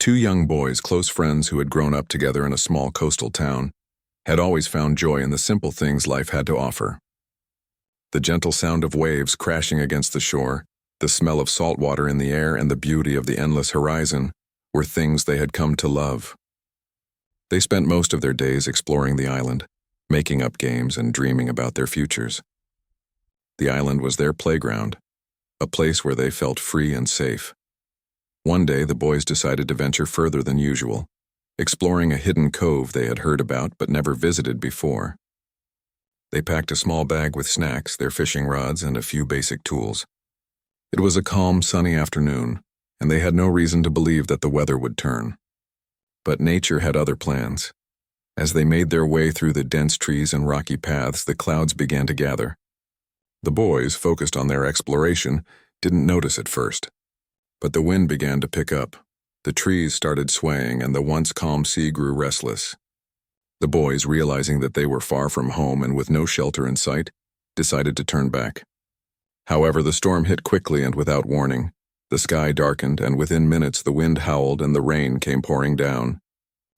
Two young boys, close friends who had grown up together in a small coastal town, had always found joy in the simple things life had to offer. The gentle sound of waves crashing against the shore, the smell of salt water in the air, and the beauty of the endless horizon were things they had come to love. They spent most of their days exploring the island, making up games and dreaming about their futures. The island was their playground, a place where they felt free and safe. One day, the boys decided to venture further than usual, exploring a hidden cove they had heard about but never visited before. They packed a small bag with snacks, their fishing rods, and a few basic tools. It was a calm, sunny afternoon, and they had no reason to believe that the weather would turn. But nature had other plans. As they made their way through the dense trees and rocky paths, the clouds began to gather. The boys, focused on their exploration, didn't notice at first. But the wind began to pick up. The trees started swaying, and the once calm sea grew restless. The boys, realizing that they were far from home and with no shelter in sight, decided to turn back. However, the storm hit quickly and without warning. The sky darkened, and within minutes the wind howled and the rain came pouring down.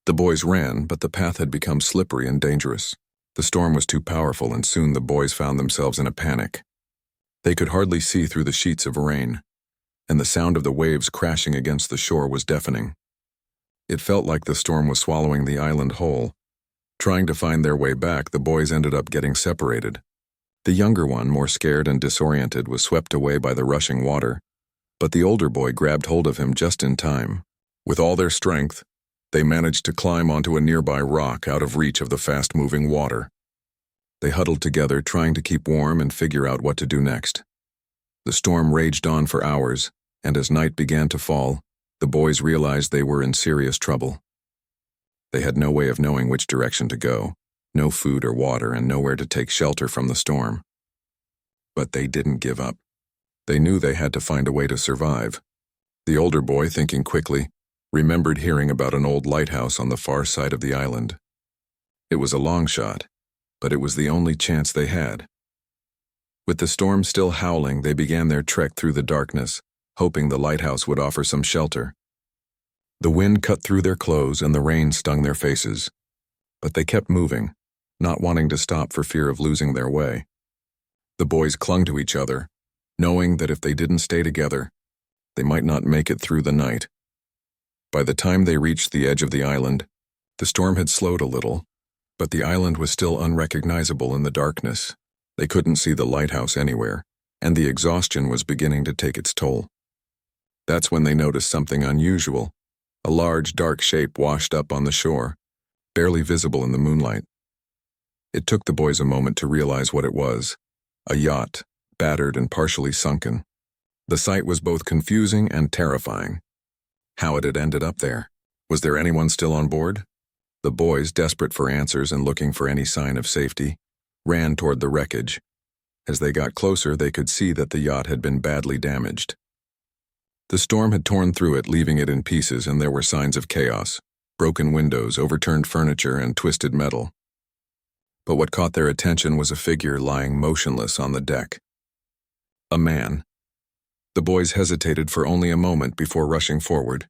The boys ran, but the path had become slippery and dangerous. The storm was too powerful, and soon the boys found themselves in a panic. They could hardly see through the sheets of rain, and the sound of the waves crashing against the shore was deafening. It felt like the storm was swallowing the island whole. Trying to find their way back, the boys ended up getting separated. The younger one, more scared and disoriented, was swept away by the rushing water, but the older boy grabbed hold of him just in time. With all their strength, they managed to climb onto a nearby rock out of reach of the fast-moving water. They huddled together, trying to keep warm and figure out what to do next. The storm raged on for hours, and as night began to fall, the boys realized they were in serious trouble. They had no way of knowing which direction to go, no food or water, and nowhere to take shelter from the storm. But they didn't give up. They knew they had to find a way to survive. The older boy, thinking quickly, remembered hearing about an old lighthouse on the far side of the island. It was a long shot, but it was the only chance they had. With the storm still howling, they began their trek through the darkness, hoping the lighthouse would offer some shelter. The wind cut through their clothes and the rain stung their faces, but they kept moving, not wanting to stop for fear of losing their way. The boys clung to each other, knowing that if they didn't stay together, they might not make it through the night. By the time they reached the edge of the island, the storm had slowed a little, but the island was still unrecognizable in the darkness. They couldn't see the lighthouse anywhere, and the exhaustion was beginning to take its toll. That's when they noticed something unusual. A large, dark shape washed up on the shore, barely visible in the moonlight. It took the boys a moment to realize what it was: a yacht, battered and partially sunken. The sight was both confusing and terrifying. How it had ended up there? Was there anyone still on board? The boys, desperate for answers and looking for any sign of safety, ran toward the wreckage. As they got closer, they could see that the yacht had been badly damaged. The storm had torn through it, leaving it in pieces, and there were signs of chaos: broken windows, overturned furniture, and twisted metal. But what caught their attention was a figure lying motionless on the deck. A man. The boys hesitated for only a moment before rushing forward.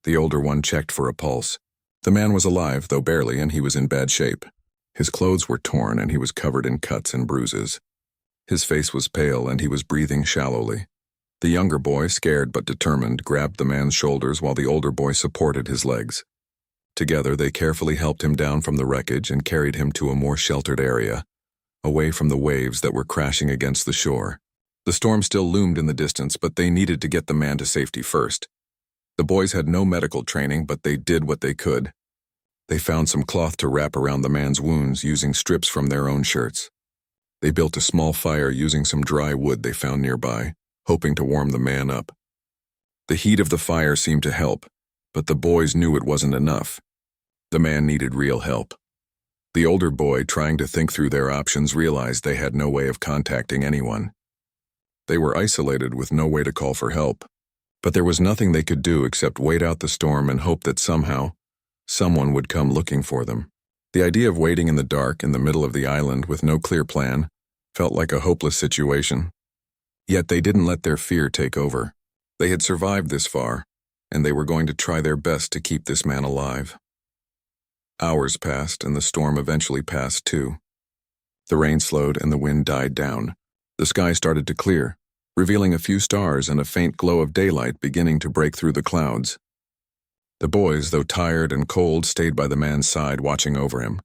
The older one checked for a pulse. The man was alive, though barely, and he was in bad shape. His clothes were torn, and he was covered in cuts and bruises. His face was pale, and he was breathing shallowly. The younger boy, scared but determined, grabbed the man's shoulders while the older boy supported his legs. Together, they carefully helped him down from the wreckage and carried him to a more sheltered area, away from the waves that were crashing against the shore. The storm still loomed in the distance, but they needed to get the man to safety first. The boys had no medical training, but they did what they could. They found some cloth to wrap around the man's wounds using strips from their own shirts. They built a small fire using some dry wood they found nearby, hoping to warm the man up. The heat of the fire seemed to help, but the boys knew it wasn't enough. The man needed real help. The older boy, trying to think through their options, realized they had no way of contacting anyone. They were isolated with no way to call for help, but there was nothing they could do except wait out the storm and hope that somehow, someone would come looking for them. The idea of waiting in the dark in the middle of the island with no clear plan felt like a hopeless situation. Yet they didn't let their fear take over. They had survived this far, and they were going to try their best to keep this man alive. Hours passed, and the storm eventually passed too. The rain slowed and the wind died down. The sky started to clear, revealing a few stars and a faint glow of daylight beginning to break through the clouds. The boys, though tired and cold, stayed by the man's side, watching over him.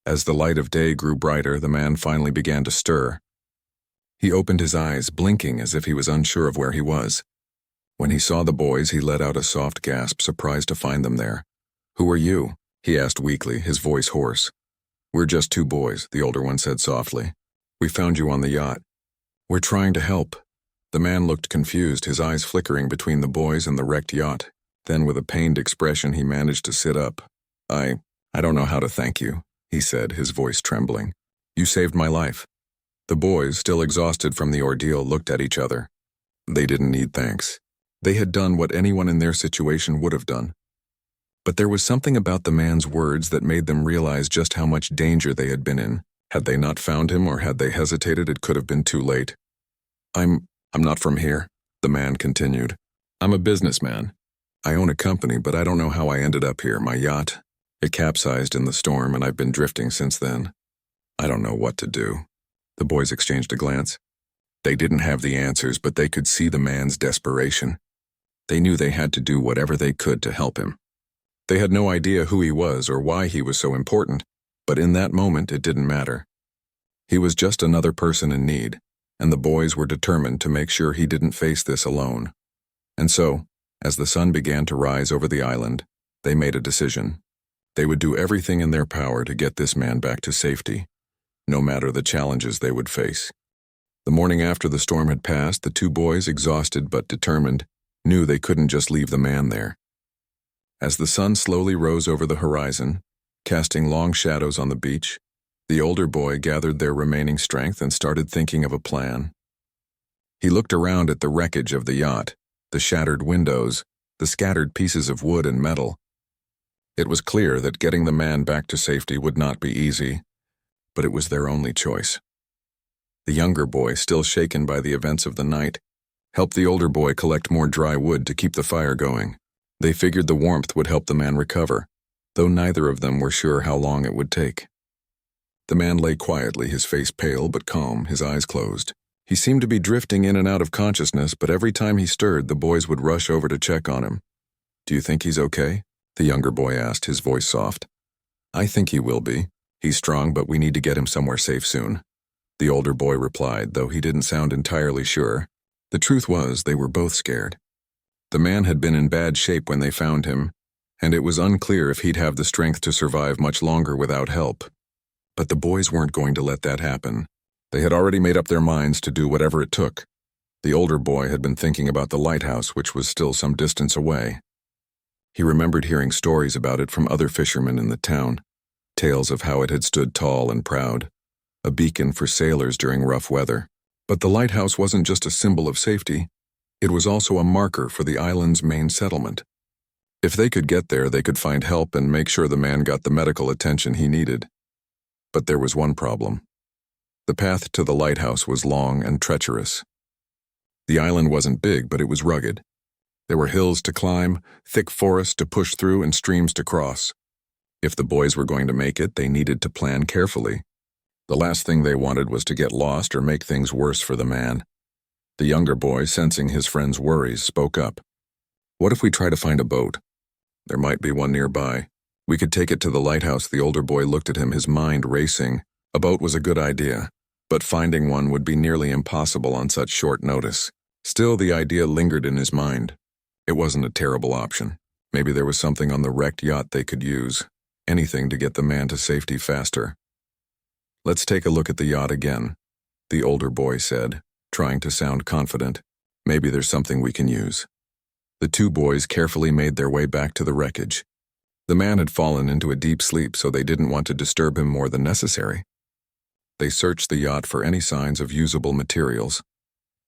As the light of day grew brighter, the man finally began to stir. He opened his eyes, blinking as if he was unsure of where he was. When he saw the boys, he let out a soft gasp, surprised to find them there. "Who are you?" he asked weakly, his voice hoarse. "We're just two boys," the older one said softly. "We found you on the yacht. We're trying to help." The man looked confused, his eyes flickering between the boys and the wrecked yacht. Then, with a pained expression, he managed to sit up. I don't know how to thank you," he said, his voice trembling. "You saved my life." The boys, still exhausted from the ordeal, looked at each other. They didn't need thanks. They had done what anyone in their situation would have done. But there was something about the man's words that made them realize just how much danger they had been in. Had they not found him, or had they hesitated, it could have been too late. I'm not from here," the man continued. "I'm a businessman. I own a company, but I don't know how I ended up here. My yacht, it capsized in the storm, and I've been drifting since then. I don't know what to do." The boys exchanged a glance. They didn't have the answers, but they could see the man's desperation. They knew they had to do whatever they could to help him. They had no idea who he was or why he was so important, but in that moment it didn't matter. He was just another person in need, and the boys were determined to make sure he didn't face this alone. And so, as the sun began to rise over the island, they made a decision. They would do everything in their power to get this man back to safety, no matter the challenges they would face. The morning after the storm had passed, the two boys, exhausted but determined, knew they couldn't just leave the man there. As the sun slowly rose over the horizon, casting long shadows on the beach, the older boy gathered their remaining strength and started thinking of a plan. He looked around at the wreckage of the yacht, the shattered windows, the scattered pieces of wood and metal. It was clear that getting the man back to safety would not be easy, but it was their only choice. The younger boy, still shaken by the events of the night, helped the older boy collect more dry wood to keep the fire going. They figured the warmth would help the man recover, though neither of them were sure how long it would take. The man lay quietly, his face pale but calm, his eyes closed. He seemed to be drifting in and out of consciousness, but every time he stirred, the boys would rush over to check on him. "Do you think he's okay?" the younger boy asked, his voice soft. "I think he will be. He's strong, but we need to get him somewhere safe soon," the older boy replied, though he didn't sound entirely sure. The truth was, they were both scared. The man had been in bad shape when they found him, and it was unclear if he'd have the strength to survive much longer without help. But the boys weren't going to let that happen. They had already made up their minds to do whatever it took. The older boy had been thinking about the lighthouse, which was still some distance away. He remembered hearing stories about it from other fishermen in the town, tales of how it had stood tall and proud, a beacon for sailors during rough weather. But the lighthouse wasn't just a symbol of safety, it was also a marker for the island's main settlement. If they could get there, they could find help and make sure the man got the medical attention he needed. But there was one problem. The path to the lighthouse was long and treacherous. The island wasn't big, but it was rugged. There were hills to climb, thick forests to push through, and streams to cross. If the boys were going to make it, they needed to plan carefully. The last thing they wanted was to get lost or make things worse for the man. The younger boy, sensing his friend's worries, spoke up. "What if we try to find a boat? There might be one nearby. We could take it to the lighthouse." The older boy looked at him, his mind racing. A boat was a good idea, but finding one would be nearly impossible on such short notice. Still, the idea lingered in his mind. It wasn't a terrible option. Maybe there was something on the wrecked yacht they could use. Anything to get the man to safety faster. "Let's take a look at the yacht again," the older boy said, trying to sound confident. "Maybe there's something we can use." The two boys carefully made their way back to the wreckage. The man had fallen into a deep sleep, so they didn't want to disturb him more than necessary. They searched the yacht for any signs of usable materials,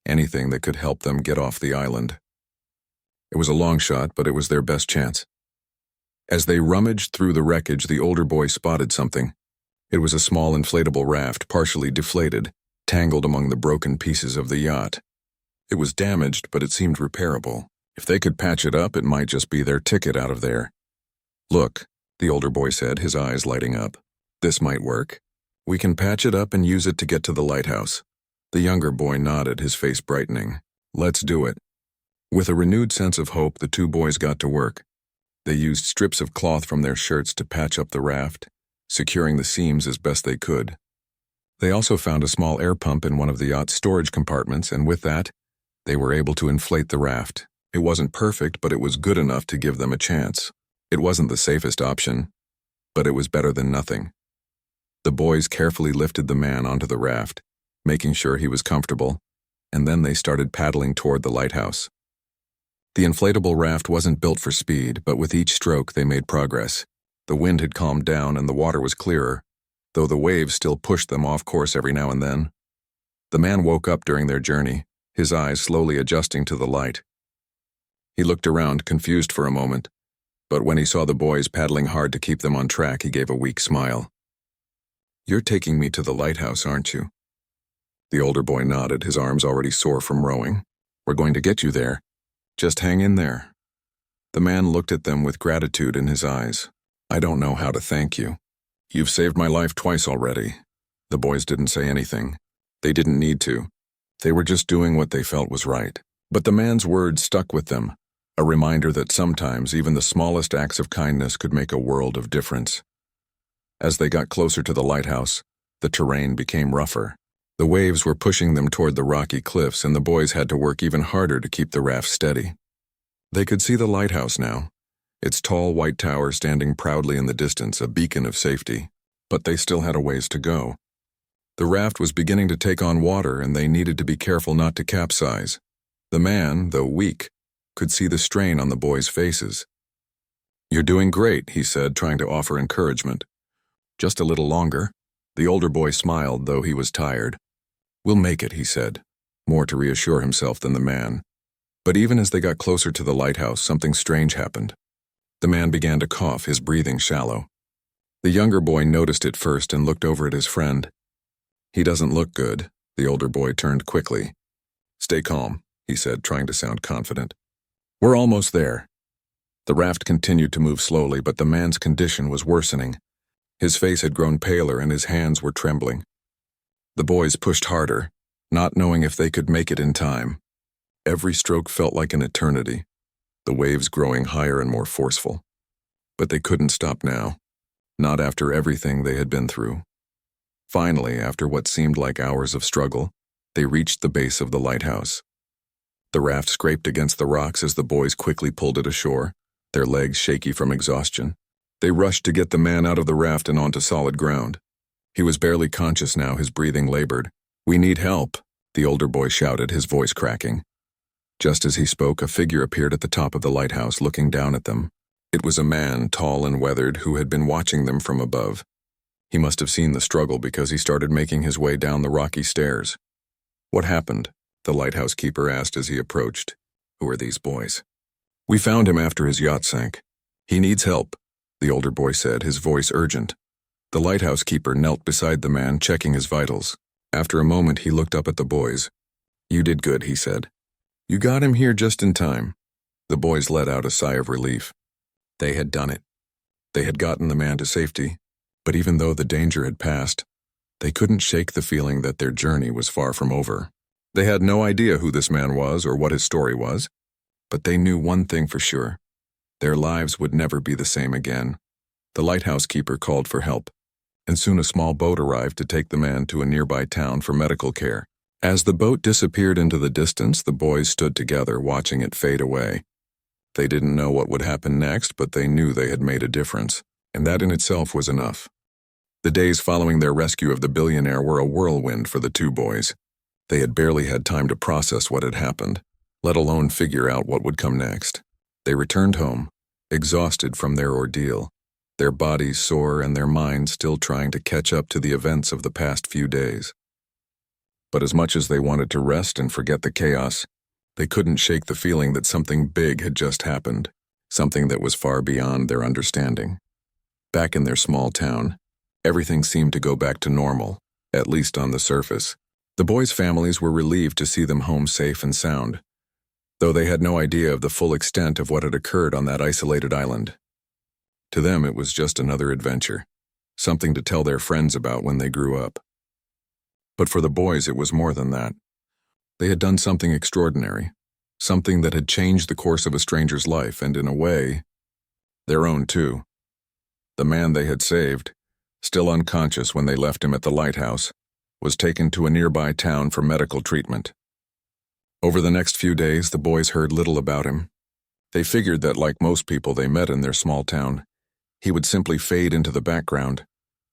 anything that could help them get off the island. It was a long shot, but it was their best chance. As they rummaged through the wreckage, the older boy spotted something. It was a small inflatable raft, partially deflated, tangled among the broken pieces of the yacht. It was damaged, but it seemed repairable. If they could patch it up, it might just be their ticket out of there. Look, the older boy said, his eyes lighting up. This might work. We can patch it up and use it to get to the lighthouse. The younger boy nodded, his face brightening. Let's do it. With a renewed sense of hope, the two boys got to work. They used strips of cloth from their shirts to patch up the raft, securing the seams as best they could. They also found a small air pump in one of the yacht's storage compartments, and with that, they were able to inflate the raft. It wasn't perfect, but it was good enough to give them a chance. It wasn't the safest option, but it was better than nothing. The boys carefully lifted the man onto the raft, making sure he was comfortable, and then they started paddling toward the lighthouse. The inflatable raft wasn't built for speed, but with each stroke they made progress. The wind had calmed down and the water was clearer, though the waves still pushed them off course every now and then. The man woke up during their journey, his eyes slowly adjusting to the light. He looked around, confused for a moment, but when he saw the boys paddling hard to keep them on track, he gave a weak smile. You're taking me to the lighthouse, aren't you? The older boy nodded, his arms already sore from rowing. We're going to get you there. Just hang in there. The man looked at them with gratitude in his eyes. I don't know how to thank you. You've saved my life twice already. The boys didn't say anything. They didn't need to. They were just doing what they felt was right. But the man's words stuck with them, a reminder that sometimes even the smallest acts of kindness could make a world of difference. As they got closer to the lighthouse, the terrain became rougher. The waves were pushing them toward the rocky cliffs, and the boys had to work even harder to keep the raft steady. They could see the lighthouse now, its tall white tower standing proudly in the distance, a beacon of safety. But they still had a ways to go. The raft was beginning to take on water, and they needed to be careful not to capsize. The man, though weak, could see the strain on the boys' faces. You're doing great, he said, trying to offer encouragement. Just a little longer. The older boy smiled, though he was tired. We'll make it, he said, more to reassure himself than the man. But even as they got closer to the lighthouse, something strange happened. The man began to cough, his breathing shallow. The younger boy noticed it first and looked over at his friend. He doesn't look good. The older boy turned quickly. Stay calm, he said, trying to sound confident. We're almost there. The raft continued to move slowly, but the man's condition was worsening. His face had grown paler and his hands were trembling. The boys pushed harder, not knowing if they could make it in time. Every stroke felt like an eternity, the waves growing higher and more forceful. But they couldn't stop now, not after everything they had been through. Finally, after what seemed like hours of struggle, they reached the base of the lighthouse. The raft scraped against the rocks as the boys quickly pulled it ashore, their legs shaky from exhaustion. They rushed to get the man out of the raft and onto solid ground. He was barely conscious now, his breathing labored. We need help, the older boy shouted, his voice cracking. Just as he spoke, a figure appeared at the top of the lighthouse, looking down at them. It was a man, tall and weathered, who had been watching them from above. He must have seen the struggle because he started making his way down the rocky stairs. What happened? The lighthouse keeper asked as he approached. Who are these boys? We found him after his yacht sank. He needs help, the older boy said, his voice urgent. The lighthouse keeper knelt beside the man, checking his vitals. After a moment, he looked up at the boys. You did good, he said. You got him here just in time. The boys let out a sigh of relief. They had done it. They had gotten the man to safety, but even though the danger had passed, they couldn't shake the feeling that their journey was far from over. They had no idea who this man was or what his story was, but they knew one thing for sure. Their lives would never be the same again. The lighthouse keeper called for help, and soon a small boat arrived to take the man to a nearby town for medical care. As the boat disappeared into the distance, the boys stood together, watching it fade away. They didn't know what would happen next, but they knew they had made a difference, and that in itself was enough. The days following their rescue of the billionaire were a whirlwind for the two boys. They had barely had time to process what had happened, let alone figure out what would come next. They returned home, exhausted from their ordeal, their bodies sore and their minds still trying to catch up to the events of the past few days. But as much as they wanted to rest and forget the chaos, they couldn't shake the feeling that something big had just happened, something that was far beyond their understanding. Back in their small town, everything seemed to go back to normal, at least on the surface. The boys' families were relieved to see them home safe and sound. though they had no idea of the full extent of what had occurred on that isolated island. To them, it was just another adventure, something to tell their friends about when they grew up. But for the boys, it was more than that. They had done something extraordinary, something that had changed the course of a stranger's life and, in a way, their own too. The man they had saved, still unconscious when they left him at the lighthouse, was taken to a nearby town for medical treatment. Over the next few days, the boys heard little about him. They figured that, like most people they met in their small town, he would simply fade into the background,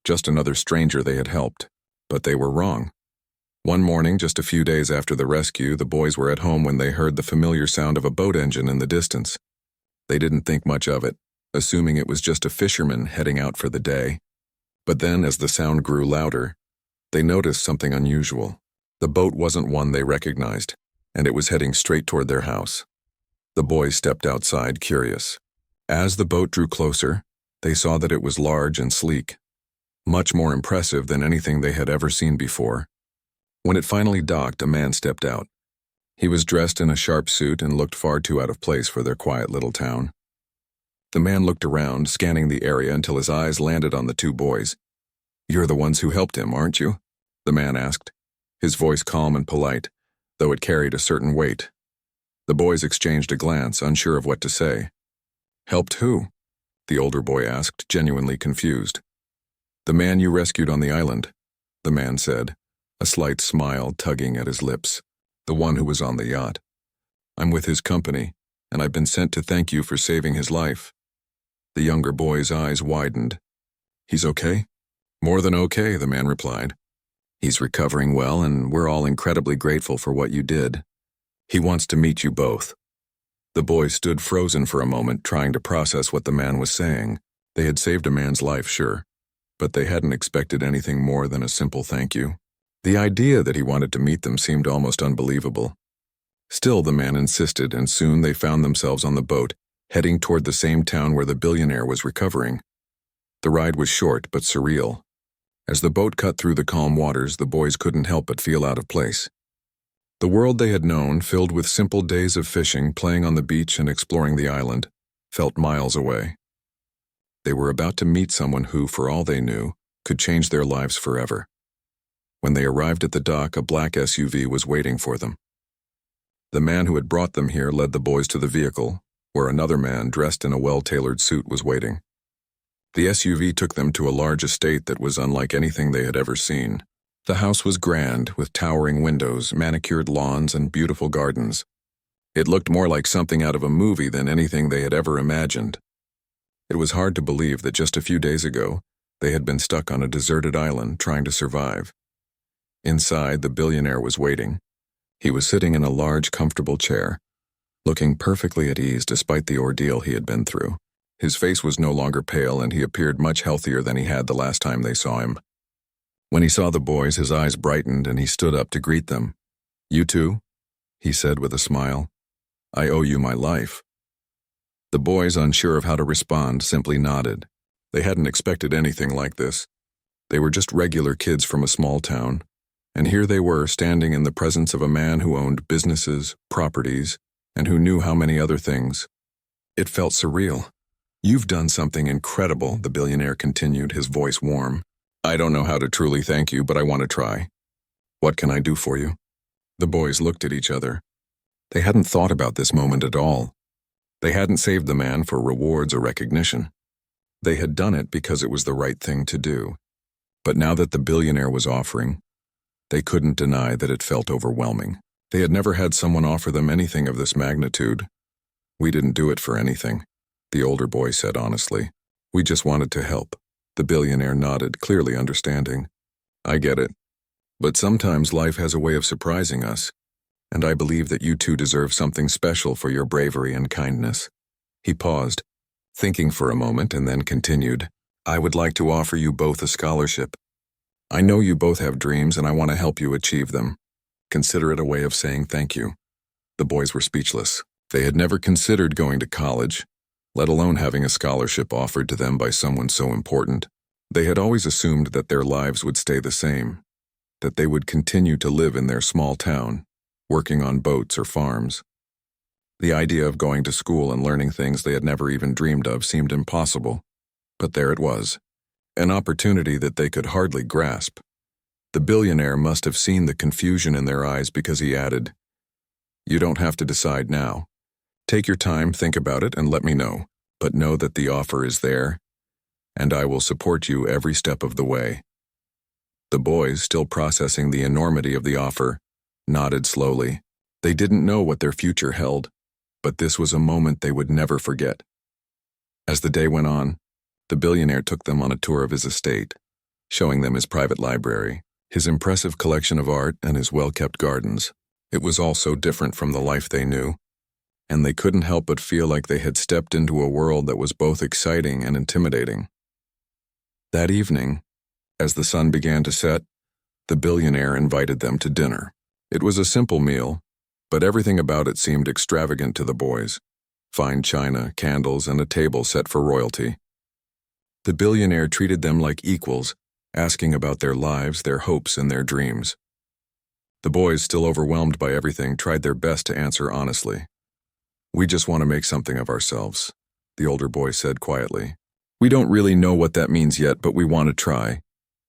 just another stranger they had helped. But they were wrong. One morning, just a few days after the rescue, the boys were at home when they heard the familiar sound of a boat engine in the distance. They didn't think much of it, assuming it was just a fisherman heading out for the day. But then, as the sound grew louder, they noticed something unusual. The boat wasn't one they recognized, and it was heading straight toward their house. The boys stepped outside, curious. As the boat drew closer, they saw that it was large and sleek, much more impressive than anything they had ever seen before. When it finally docked, a man stepped out. He was dressed in a sharp suit and looked far too out of place for their quiet little town. The man looked around, scanning the area until his eyes landed on the two boys. "You're the ones who helped him, aren't you?" the man asked, his voice calm and polite, though it carried a certain weight. The boys exchanged a glance, unsure of what to say. "Helped who?" the older boy asked, genuinely confused. "The man you rescued on the island," the man said, a slight smile tugging at his lips. "The one who was on the yacht. I'm with his company, and I've been sent to thank you for saving his life." The younger boy's eyes widened. "He's okay?" "More than okay," the man replied. "He's recovering well, and we're all incredibly grateful for what you did. He wants to meet you both." The boys stood frozen for a moment, trying to process what the man was saying. They had saved a man's life, sure, but they hadn't expected anything more than a simple thank you. The idea that he wanted to meet them seemed almost unbelievable. Still, the man insisted, and soon they found themselves on the boat, heading toward the same town where the billionaire was recovering. The ride was short but surreal. As the boat cut through the calm waters, the boys couldn't help but feel out of place. The world they had known, filled with simple days of fishing, playing on the beach, and exploring the island, felt miles away. They were about to meet someone who, for all they knew, could change their lives forever. When they arrived at the dock, a black SUV was waiting for them. The man who had brought them here led the boys to the vehicle, where another man dressed in a well-tailored suit was waiting. The SUV took them to a large estate that was unlike anything they had ever seen. The house was grand, with towering windows, manicured lawns, and beautiful gardens. It looked more like something out of a movie than anything they had ever imagined. It was hard to believe that just a few days ago, they had been stuck on a deserted island trying to survive. Inside, the billionaire was waiting. He was sitting in a large, comfortable chair, looking perfectly at ease despite the ordeal he had been through. His face was no longer pale, and he appeared much healthier than he had the last time they saw him. When he saw the boys, his eyes brightened, and he stood up to greet them. "You too?" he said with a smile. "I owe you my life." The boys, unsure of how to respond, simply nodded. They hadn't expected anything like this. They were just regular kids from a small town, and here they were standing in the presence of a man who owned businesses, properties, and who knew how many other things. It felt surreal. "You've done something incredible," the billionaire continued, his voice warm. "I don't know how to truly thank you, but I want to try. What can I do for you?" The boys looked at each other. They hadn't thought about this moment at all. They hadn't saved the man for rewards or recognition. They had done it because it was the right thing to do. But now that the billionaire was offering, they couldn't deny that it felt overwhelming. They had never had someone offer them anything of this magnitude. "We didn't do it for anything," the older boy said honestly. "We just wanted to help." The billionaire nodded, clearly understanding. "I get it. But sometimes life has a way of surprising us, and I believe that you two deserve something special for your bravery and kindness." He paused, thinking for a moment, and then continued. "I would like to offer you both a scholarship. I know you both have dreams, and I want to help you achieve them. Consider it a way of saying thank you." The boys were speechless. They had never considered going to college, let alone having a scholarship offered to them by someone so important. They had always assumed that their lives would stay the same, that they would continue to live in their small town, working on boats or farms. The idea of going to school and learning things they had never even dreamed of seemed impossible. But there it was, an opportunity that they could hardly grasp. The billionaire must have seen the confusion in their eyes because he added, "You don't have to decide now. Take your time, think about it, and let me know. But know that the offer is there, and I will support you every step of the way." The boys, still processing the enormity of the offer, nodded slowly. They didn't know what their future held, but this was a moment they would never forget. As the day went on, the billionaire took them on a tour of his estate, showing them his private library, his impressive collection of art, and his well-kept gardens. It was all so different from the life they knew, and they couldn't help but feel like they had stepped into a world that was both exciting and intimidating. That evening, as the sun began to set, the billionaire invited them to dinner. It was a simple meal, but everything about it seemed extravagant to the boys. Fine china, candles, and a table set for royalty. The billionaire treated them like equals, asking about their lives, their hopes, and their dreams. The boys, still overwhelmed by everything, tried their best to answer honestly. "We just want to make something of ourselves," the older boy said quietly. "We don't really know what that means yet, but we want to try."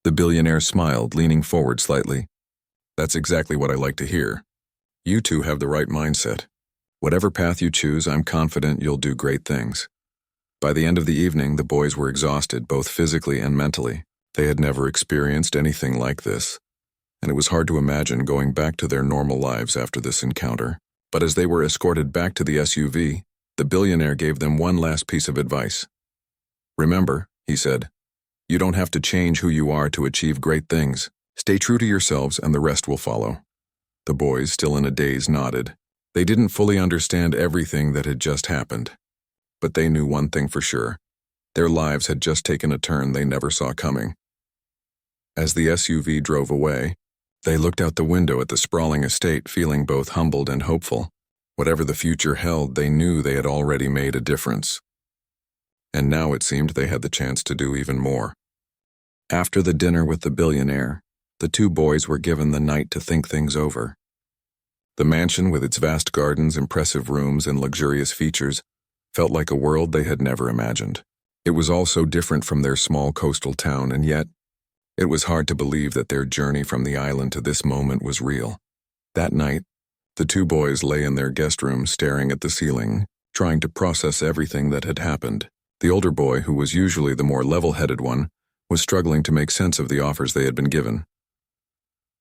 The billionaire smiled, leaning forward slightly. "That's exactly what I like to hear. You two have the right mindset. Whatever path you choose, I'm confident you'll do great things." By the end of the evening, the boys were exhausted, both physically and mentally. They had never experienced anything like this, and it was hard to imagine going back to their normal lives after this encounter. But as they were escorted back to the SUV, the billionaire gave them one last piece of advice. "Remember," he said, "you don't have to change who you are to achieve great things. Stay true to yourselves and the rest will follow." The boys, still in a daze, nodded. They didn't fully understand everything that had just happened, but they knew one thing for sure. Their lives had just taken a turn they never saw coming. As the SUV drove away, they looked out the window at the sprawling estate, feeling both humbled and hopeful. Whatever the future held, they knew they had already made a difference. And now it seemed they had the chance to do even more. After the dinner with the billionaire, the two boys were given the night to think things over. The mansion, with its vast gardens, impressive rooms, and luxurious features, felt like a world they had never imagined. It was all so different from their small coastal town, and yet, it was hard to believe that their journey from the island to this moment was real. That night, the two boys lay in their guest room staring at the ceiling, trying to process everything that had happened. The older boy, who was usually the more level-headed one, was struggling to make sense of the offers they had been given.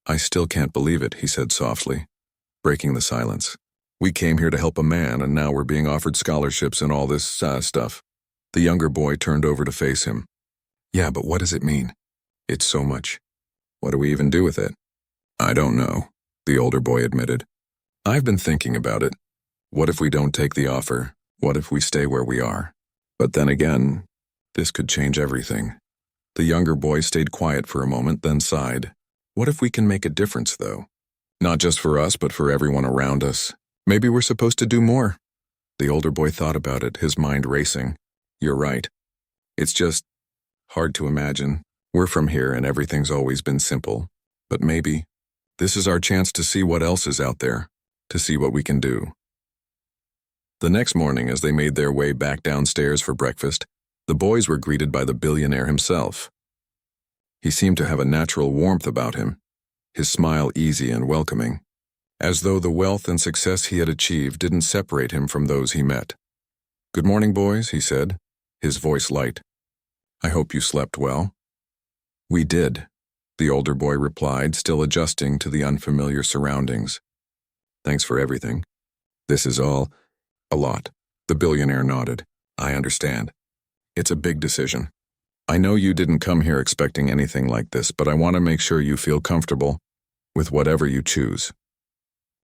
"I still can't believe it," he said softly, breaking the silence. "We came here to help a man, and now we're being offered scholarships and all this stuff." The younger boy turned over to face him. "Yeah, but what does it mean? It's so much. What do we even do with it?" "I don't know," the older boy admitted. "I've been thinking about it. What if we don't take the offer? What if we stay where we are? But then again, this could change everything." The younger boy stayed quiet for a moment, then sighed. "What if we can make a difference, though? Not just for us, but for everyone around us. Maybe we're supposed to do more." The older boy thought about it, his mind racing. "You're right. It's just hard to imagine. We're from here and everything's always been simple. But maybe this is our chance to see what else is out there, to see what we can do." The next morning, as they made their way back downstairs for breakfast, the boys were greeted by the billionaire himself. He seemed to have a natural warmth about him, his smile easy and welcoming, as though the wealth and success he had achieved didn't separate him from those he met. "Good morning, boys," he said, his voice light. "I hope you slept well." "We did," the older boy replied, still adjusting to the unfamiliar surroundings. "Thanks for everything. This is all a lot." The billionaire nodded. "I understand. It's a big decision. I know you didn't come here expecting anything like this, but I want to make sure you feel comfortable with whatever you choose.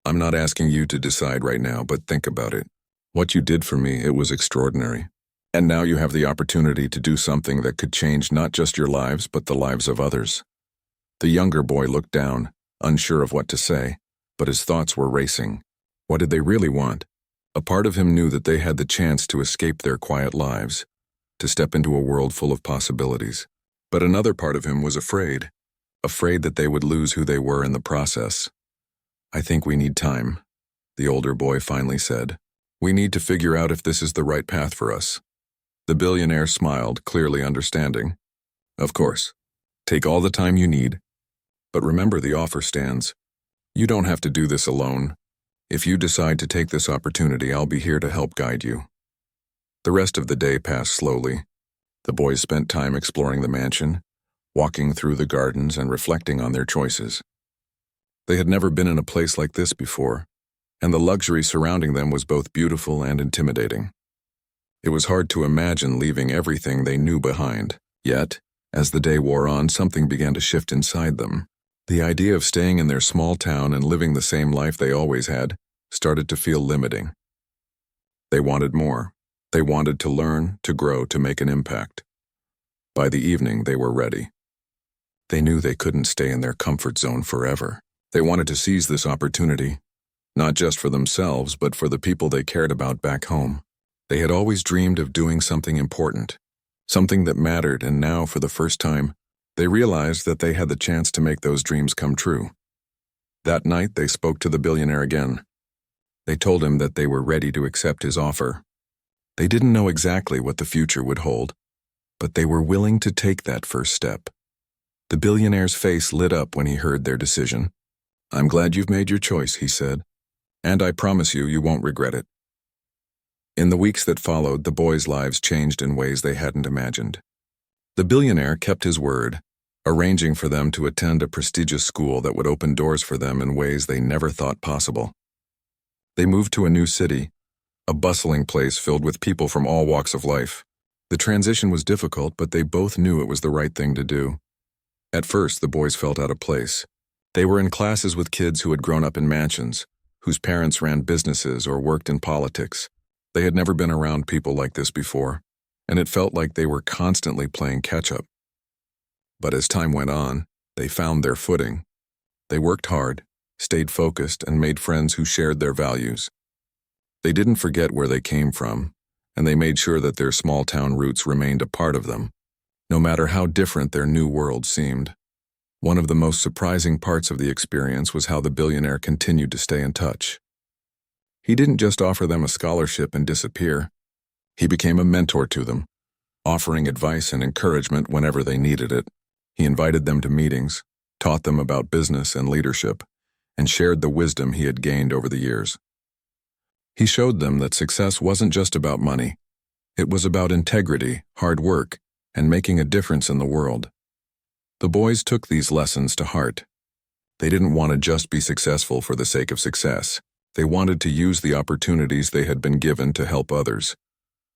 I'm not asking you to decide right now, but think about it. What you did for me, it was extraordinary. And now you have the opportunity to do something that could change not just your lives, but the lives of others." The younger boy looked down, unsure of what to say, but his thoughts were racing. What did they really want? A part of him knew that they had the chance to escape their quiet lives, to step into a world full of possibilities. But another part of him was afraid that they would lose who they were in the process. "I think we need time," the older boy finally said. We need to figure out if this is the right path for us. The billionaire smiled, clearly understanding. Of course. Take all the time you need. But remember, the offer stands. You don't have to do this alone. If you decide to take this opportunity, I'll be here to help guide you. The rest of the day passed slowly. The boys spent time exploring the mansion, walking through the gardens and reflecting on their choices. They had never been in a place like this before, and the luxury surrounding them was both beautiful and intimidating. It was hard to imagine leaving everything they knew behind. Yet, as the day wore on, something began to shift inside them. The idea of staying in their small town and living the same life they always had started to feel limiting. They wanted more. They wanted to learn, to grow, to make an impact. By the evening, they were ready. They knew they couldn't stay in their comfort zone forever. They wanted to seize this opportunity, not just for themselves, but for the people they cared about back home. They had always dreamed of doing something important, something that mattered, and now, for the first time, they realized that they had the chance to make those dreams come true. That night, they spoke to the billionaire again. They told him that they were ready to accept his offer. They didn't know exactly what the future would hold, but they were willing to take that first step. The billionaire's face lit up when he heard their decision. "I'm glad you've made your choice," he said, "and I promise you, you won't regret it." In the weeks that followed, the boys' lives changed in ways they hadn't imagined. The billionaire kept his word, arranging for them to attend a prestigious school that would open doors for them in ways they never thought possible. They moved to a new city, a bustling place filled with people from all walks of life. The transition was difficult, but they both knew it was the right thing to do. At first, the boys felt out of place. They were in classes with kids who had grown up in mansions, whose parents ran businesses or worked in politics. They had never been around people like this before, and it felt like they were constantly playing catch-up. But as time went on, they found their footing. They worked hard, stayed focused, and made friends who shared their values. They didn't forget where they came from, and they made sure that their small-town roots remained a part of them, no matter how different their new world seemed. One of the most surprising parts of the experience was how the billionaire continued to stay in touch. He didn't just offer them a scholarship and disappear. He became a mentor to them, offering advice and encouragement whenever they needed it. He invited them to meetings, taught them about business and leadership, and shared the wisdom he had gained over the years. He showed them that success wasn't just about money. It was about integrity, hard work, and making a difference in the world. The boys took these lessons to heart. They didn't want to just be successful for the sake of success. They wanted to use the opportunities they had been given to help others,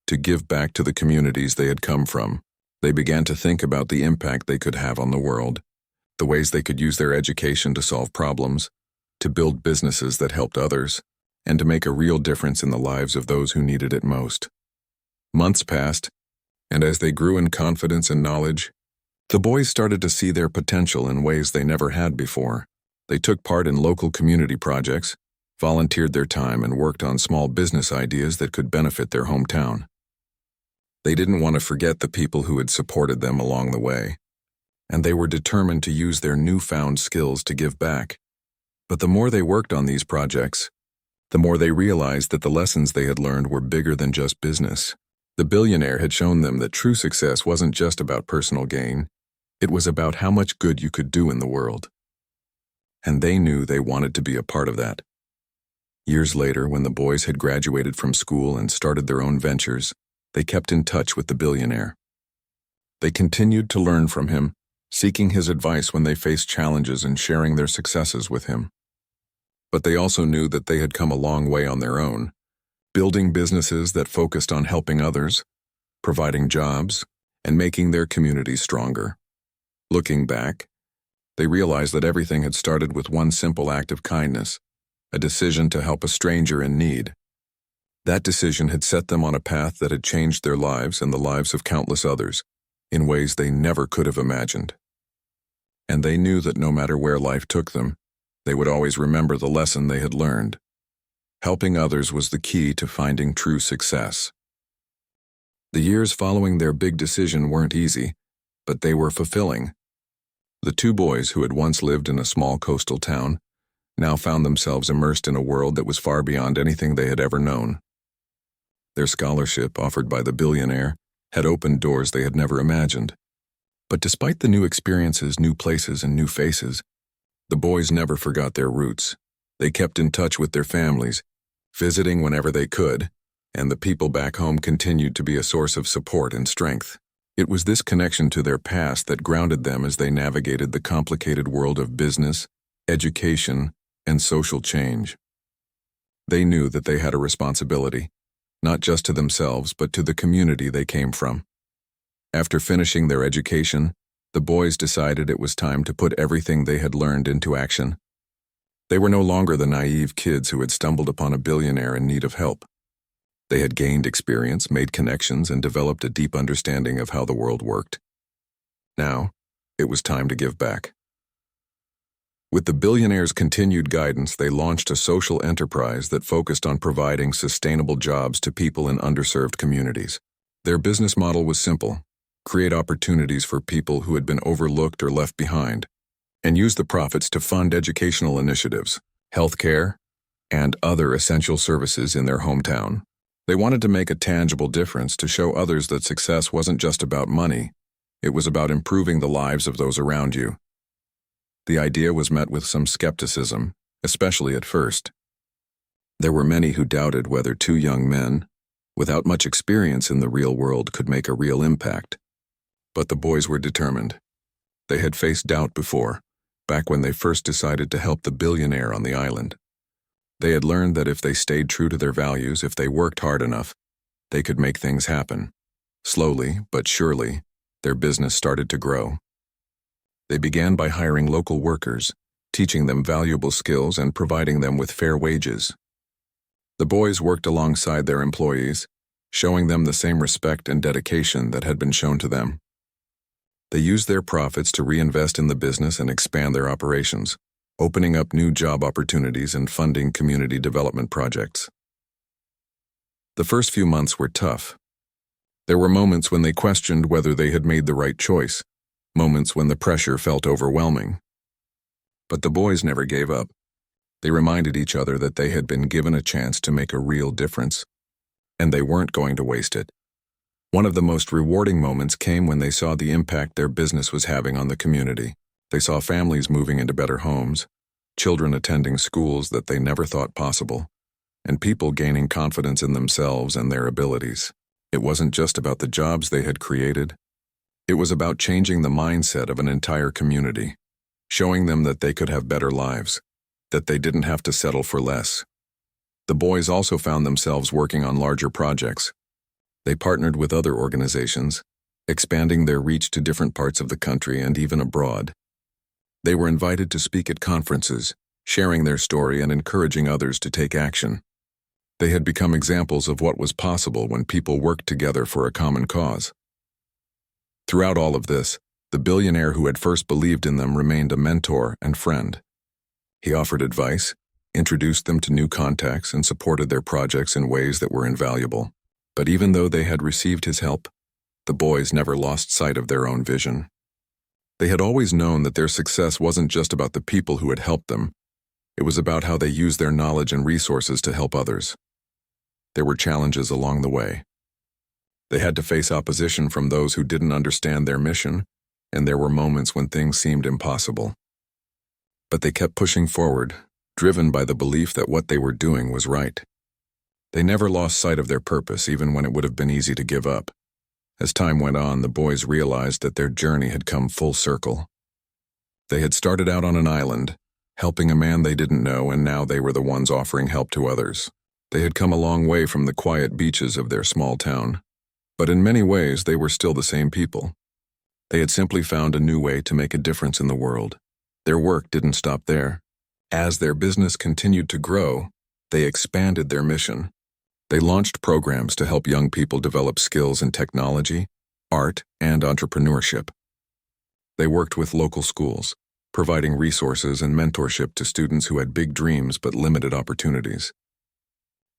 to give back to the communities they had come from. They began to think about the impact they could have on the world, the ways they could use their education to solve problems, to build businesses that helped others, and to make a real difference in the lives of those who needed it most. Months passed, and as they grew in confidence and knowledge, the boys started to see their potential in ways they never had before. They took part in local community projects, volunteered their time, and worked on small business ideas that could benefit their hometown. They didn't want to forget the people who had supported them along the way, and they were determined to use their newfound skills to give back. But the more they worked on these projects, the more they realized that the lessons they had learned were bigger than just business. The billionaire had shown them that true success wasn't just about personal gain. It was about how much good you could do in the world. And they knew they wanted to be a part of that. Years later, when the boys had graduated from school and started their own ventures, they kept in touch with the billionaire. They continued to learn from him, seeking his advice when they faced challenges and sharing their successes with him. But they also knew that they had come a long way on their own, building businesses that focused on helping others, providing jobs, and making their communities stronger. Looking back, they realized that everything had started with one simple act of kindness, a decision to help a stranger in need. That decision had set them on a path that had changed their lives and the lives of countless others, in ways they never could have imagined. And they knew that no matter where life took them, they would always remember the lesson they had learned. Helping others was the key to finding true success. The years following their big decision weren't easy, but they were fulfilling. The two boys who had once lived in a small coastal town now found themselves immersed in a world that was far beyond anything they had ever known. Their scholarship, offered by the Billionaire, had opened doors they had never imagined. But despite the new experiences, new places, and new faces, the boys never forgot their roots. They kept in touch with their families, visiting whenever they could, and the people back home continued to be a source of support and strength. It was this connection to their past that grounded them as they navigated the complicated world of business, education, and social change. They knew that they had a responsibility, not just to themselves but to the community they came from. After finishing their education, the boys decided it was time to put everything they had learned into action. They were no longer the naive kids who had stumbled upon a billionaire in need of help. They had gained experience, made connections, and developed a deep understanding of how the world worked. Now, it was time to give back. With the Billionaire's continued guidance, they launched a social enterprise that focused on providing sustainable jobs to people in underserved communities. Their business model was simple: create opportunities for people who had been overlooked or left behind, and use the profits to fund educational initiatives, healthcare, and other essential services in their hometown. They wanted to make a tangible difference to show others that success wasn't just about money, it was about improving the lives of those around you. The idea was met with some skepticism, especially at first. There were many who doubted whether two young men, without much experience in the real world, could make a real impact. But the boys were determined. They had faced doubt before, back when they first decided to help the billionaire on the island. They had learned that if they stayed true to their values, if they worked hard enough, they could make things happen. Slowly, but surely, their business started to grow. They began by hiring local workers, teaching them valuable skills and providing them with fair wages. The boys worked alongside their employees, showing them the same respect and dedication that had been shown to them. They used their profits to reinvest in the business and expand their operations, opening up new job opportunities and funding community development projects. The first few months were tough. There were moments when they questioned whether they had made the right choice, moments when the pressure felt overwhelming. But the boys never gave up. They reminded each other that they had been given a chance to make a real difference, and they weren't going to waste it. One of the most rewarding moments came when they saw the impact their business was having on the community. They saw families moving into better homes, children attending schools that they never thought possible, and people gaining confidence in themselves and their abilities. It wasn't just about the jobs they had created. It was about changing the mindset of an entire community, showing them that they could have better lives, that they didn't have to settle for less. The boys also found themselves working on larger projects. They partnered with other organizations, expanding their reach to different parts of the country and even abroad. They were invited to speak at conferences, sharing their story and encouraging others to take action. They had become examples of what was possible when people worked together for a common cause. Throughout all of this, the billionaire who had first believed in them remained a mentor and friend. He offered advice, introduced them to new contacts, and supported their projects in ways that were invaluable. But even though they had received his help, the boys never lost sight of their own vision. They had always known that their success wasn't just about the people who had helped them. It was about how they used their knowledge and resources to help others. There were challenges along the way. They had to face opposition from those who didn't understand their mission, and there were moments when things seemed impossible. But they kept pushing forward, driven by the belief that what they were doing was right. They never lost sight of their purpose, even when it would have been easy to give up. As time went on, the boys realized that their journey had come full circle. They had started out on an island, helping a man they didn't know, and now they were the ones offering help to others. They had come a long way from the quiet beaches of their small town, but in many ways they were still the same people. They had simply found a new way to make a difference in the world. Their work didn't stop there. As their business continued to grow, they expanded their mission. They launched programs to help young people develop skills in technology, art, and entrepreneurship. They worked with local schools, providing resources and mentorship to students who had big dreams but limited opportunities.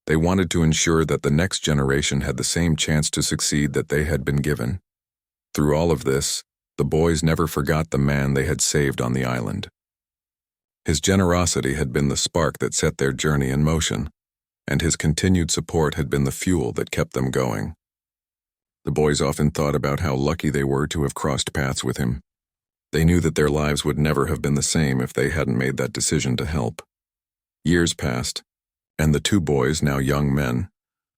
They wanted to ensure that the next generation had the same chance to succeed that they had been given. Through all of this, the boys never forgot the man they had saved on the island. His generosity had been the spark that set their journey in motion, and his continued support had been the fuel that kept them going. The boys often thought about how lucky they were to have crossed paths with him. They knew that their lives would never have been the same if they hadn't made that decision to help. Years passed, and the two boys, now young men,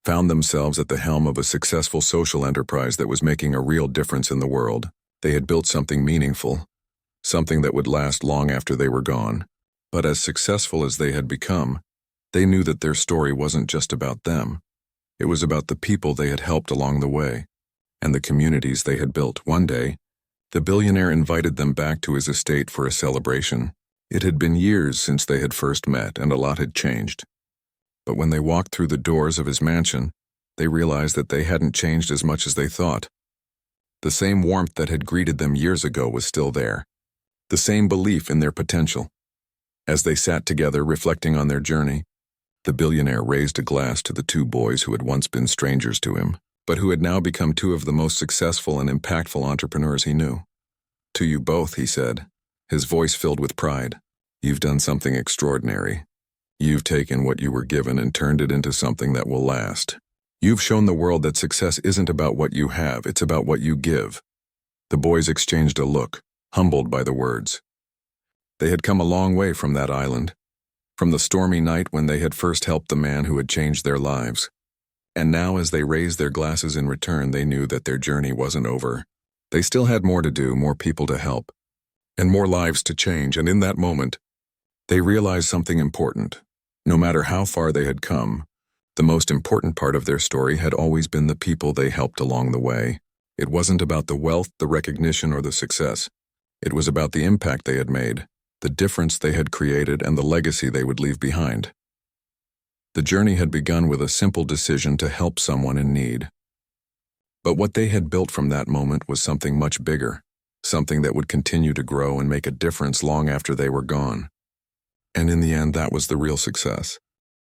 found themselves at the helm of a successful social enterprise that was making a real difference in the world. They had built something meaningful, something that would last long after they were gone. But as successful as they had become, they knew that their story wasn't just about them. It was about the people they had helped along the way, and the communities they had built. One day, the billionaire invited them back to his estate for a celebration. It had been years since they had first met, and a lot had changed. But when they walked through the doors of his mansion, they realized that they hadn't changed as much as they thought. The same warmth that had greeted them years ago was still there, the same belief in their potential. As they sat together reflecting on their journey, the billionaire raised a glass to the two boys who had once been strangers to him, but who had now become two of the most successful and impactful entrepreneurs he knew. "To you both," he said, his voice filled with pride. "You've done something extraordinary. You've taken what you were given and turned it into something that will last. You've shown the world that success isn't about what you have, it's about what you give." The boys exchanged a look, humbled by the words. They had come a long way from that island, from the stormy night when they had first helped the man who had changed their lives. And now, as they raised their glasses in return, they knew that their journey wasn't over. They still had more to do, more people to help, and more lives to change. And in that moment, they realized something important. No matter how far they had come, the most important part of their story had always been the people they helped along the way. It wasn't about the wealth, the recognition, or the success. It was about the impact they had made, the difference they had created, and the legacy they would leave behind. The journey had begun with a simple decision to help someone in need. But what they had built from that moment was something much bigger, something that would continue to grow and make a difference long after they were gone. And in the end, that was the real success.